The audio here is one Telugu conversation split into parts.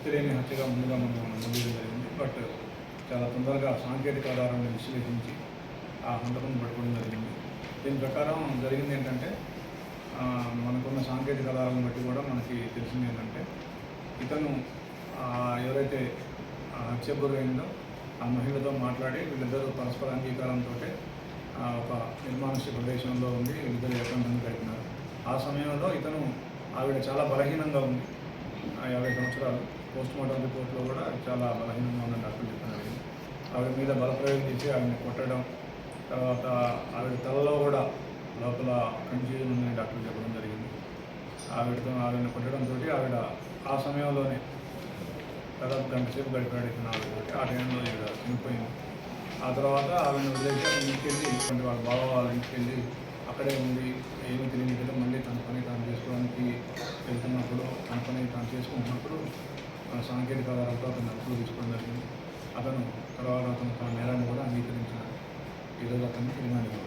చిత్రలేని హత్యగా ముందుగా మనం నమోదు జరిగింది. బట్ చాలా తొందరగా సాంకేతిక ఆధారాన్ని విశ్లేషించి ఆ హంతకుని పట్టుకోవడం జరిగింది. దీని ప్రకారం జరిగింది ఏంటంటే, మనకున్న సాంకేతిక ఆధారాలను బట్టి కూడా మనకి తెలిసింది ఏంటంటే, ఇతను ఎవరైతే హత్య గురైందో ఆ మహిళతో మాట్లాడి వీళ్ళిద్దరూ పరస్పర అంగీకారంతో ఒక నిర్మానుష్య ప్రదేశంలో ఉండి వీళ్ళిద్దరు ఏకాంతంగా గడిపినారు. ఆ సమయంలో ఇతను ఆవిడ చాలా బలహీనంగా ఉంది, 50 సంవత్సరాలు. పోస్ట్మార్టం రిపోర్ట్లో కూడా చాలా బలహీనంగా ఉన్న డాక్టర్ చెప్పినారు. ఆవిడ మీద బలప్రయోగం చేసి ఆవిడని కొట్టడం, తర్వాత ఆవిడ తలలో కూడా లోపల కన్ఫ్యూజన్ ఉందని డాక్టర్ చెప్పడం జరిగింది. ఆవిడని కొట్టడంతో ఆవిడ ఆ సమయంలోనే దాదాపు గంట సేపు గడిపాడు ఇతను ఆవిడతోటి. ఆ టైంలో ఆవిడ చనిపోయింది. ఆ తర్వాత ఆవిడని వదిలేసి ఇంటికి వెళ్ళి వాళ్ళ బావ వాళ్ళ ఇంటికి వెళ్ళి అక్కడే ఉండి ఏమీ తెలియదు మళ్ళీ తన పని తాను చేసుకోవడానికి వెళ్తున్నప్పుడు, తన పని తాను చేసుకుంటున్నప్పుడు సాంకేతిక ఆధారాలతో అతను అప్పులు తీసుకోవడం జరిగింది. అతను తర్వాత తన నేరాన్ని కూడా అంగీకరించాడు. ఈరోజు అతన్ని రిమాండ్కి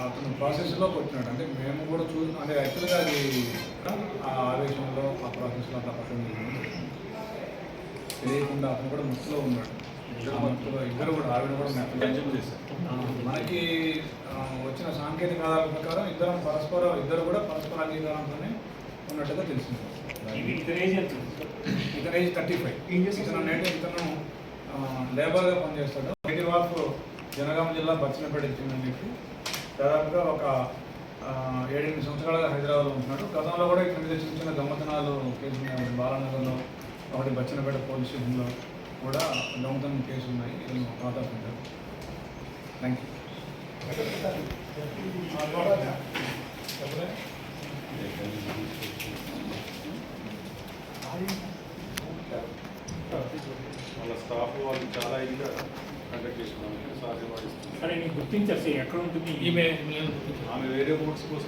అతను ప్రాసెస్లోకి వచ్చినాడు. అంటే మేము కూడా అంటే యాక్చువల్గా అది ఆ ఆవేశంలో ఆ ప్రాసెస్లో అట్లా పక్కన తెలియకుండా అతను కూడా మత్తులో ఉన్నాడు. ఇద్దరు కూడా ఆవిడ కూడా మనకి వచ్చిన సాంకేతిక ఆధారాల ప్రకారం ఇద్దరు కూడా పరస్పర అంగీకారంతోనే ఉన్నట్టుగా తెలిసింది. ఇతను ఏజ్ 35. ఇతను లేబర్గా పనిచేస్తాడు. నేటివ్ ఆఫ్ జనగాం జిల్లా బచ్చినపేట ఇచ్చిందని చెప్పి దాదాపుగా ఒక 7-8 సంవత్సరాలుగా హైదరాబాద్లో ఉంటున్నాడు. గతంలో కూడా ఇక్కడ మీద చిన్న చిన్న దొంగతనాలు కేసులు ఉన్నాయి. బాలానగర్లో ఒకటి, బచ్చినపేట పోలీస్ స్టేషన్లో కూడా దొంగతనం కేసులు ఉన్నాయి. ఇది ఆధారపడ్డారు. Thank you. వాళ్ళ స్టాఫ్ వాళ్ళు చాలా ఇదిగా కండక్ట్ చేస్తున్నాం. సరే, నీకు గుర్తించారు ఎక్కడ ఉంటుంది ఆమె వేరే బోర్డ్స్ కోసం